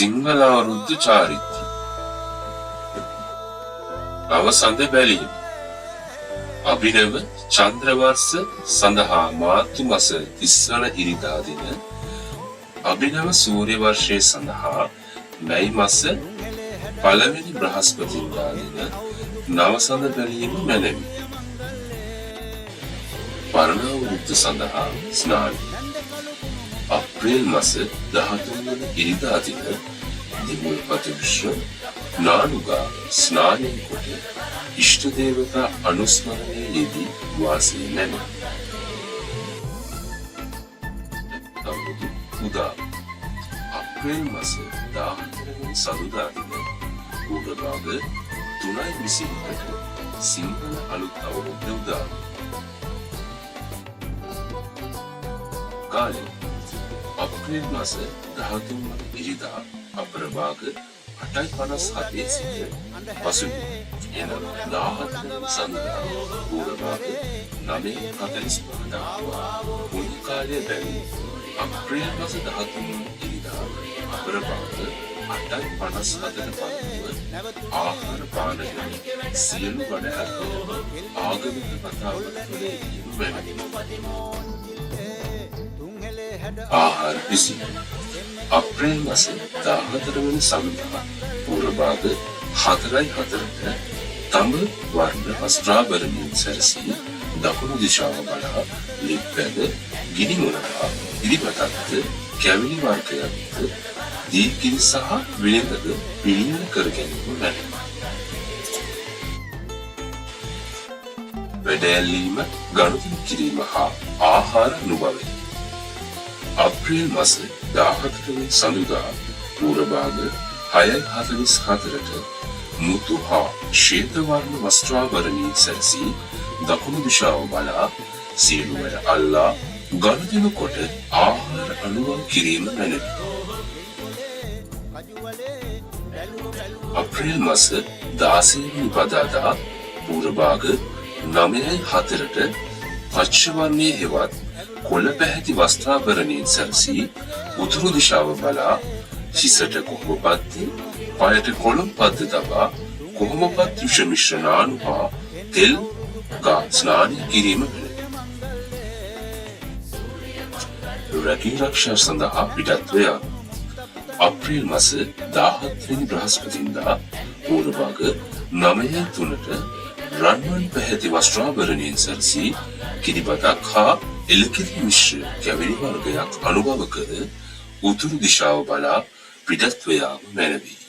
සිංහල අවුරුද්ද චාරිත්‍ර අවසන්ද බැලීම අභිනව චන්ද්‍රවර්ෂ සඳහා මාර්තු මස 30 වන ඉරිදා දින අභිනව සූර්ය වර්ෂය සඳහා මැයි මස පළවෙනි බ්‍රහස්පතින්දා දින නවසඳ බැලීම මැනවි. පරණ අවුරුද්ද සඳහා ස්නාන අප්‍රේල් මස 13 වන ඉරිදා දින දිමුල්පත විශ්ව නානුගා ස්නානයෙන් කොට ඉෂ්ට දේවතා අනුස්මරණයේ යෙදී වාසය නැම. අවුරුදු උදා අප්‍රේල් මස 14 වන සඳුදා දින පූර්ව භාග 3:20ට සිංහල අලුත් අවුරුද්ද උදා. කාලය අප්‍රේල් මාස 13 වන ඉරිදා අපරභාග 8:57 සිට පසුබිම එනම් 14 වන සඳුදා පූර්ව භාග 9:45 දක්වා මුල් කාලය බැවින් අප්‍රේල් මාස 13 වන ඉරිදා අපරභාග 8:57ට පසුව ආහාර පාන ගැන සියලු වැඩ ආගමික කතාවල ප්‍රවේශම් වෙනවා. ආහාර විසි අප්‍රේල් මාස 14 වන සඳුදා පූර්ව භාග 4:04ට තඹ වර්ණ වස්ත්‍රාභරණයෙන් සැරසී දකුණු දිශාව බලා ලිප්පැද ගිනි මොනරා ඉදිපතක්ද කැවිලි වර්ගයක්ද දීකිරි සහ විලඳද පිළියෙල කර ගැනීම මැනවි. වැඩැල්ලීම ගනුදෙනු කිරීම හා ආහාර අනුභවය අප්‍රේල් මාස 14 වන සඳුදා පූර්ව භාග 6:44ට මුතු හා ශ්වේත වර්ණ වස්ත්‍රාභරණයෙන් සැරසී දකුණු දිශාව බලා සියලු වැඩ අල්ලා ගනුදෙනු කොට ආහාර අනුභව කිරීම මැනවි. අප්‍රේල් මාස 16 වෙනි බදාදා පූර්ව භාග 9:04ට පච්ච වර්ණයේ හෙවත් කොළ පැහැති වස්ත්‍රාභරණයෙන් සැරසී උතුරු දිශාව බලා හිසට කොහොමපත්ති පයට කොළොම්පත්ද තබා කොහොමපත් යුෂ මිශ්‍රණානු හා තෙල් ගා ස්නානය කිරීම මැනවි. රැකී ආරක්ෂා සඳහා පිටත්ව යාම අප්‍රේල් මාස 17 වෙනි බ්‍රහස්පතින්දා පූර්ව භාග 9:03ට රන්වන් පැහැති වස්ත්‍රාභරණයෙන් සැරසී කිරිබතක් හා එළකිරි මිශ්‍ර කැවිලි වර්ගයක් අනුභව කර උතුරු දිශාව බලා පිටත්ව යාම මැනවි.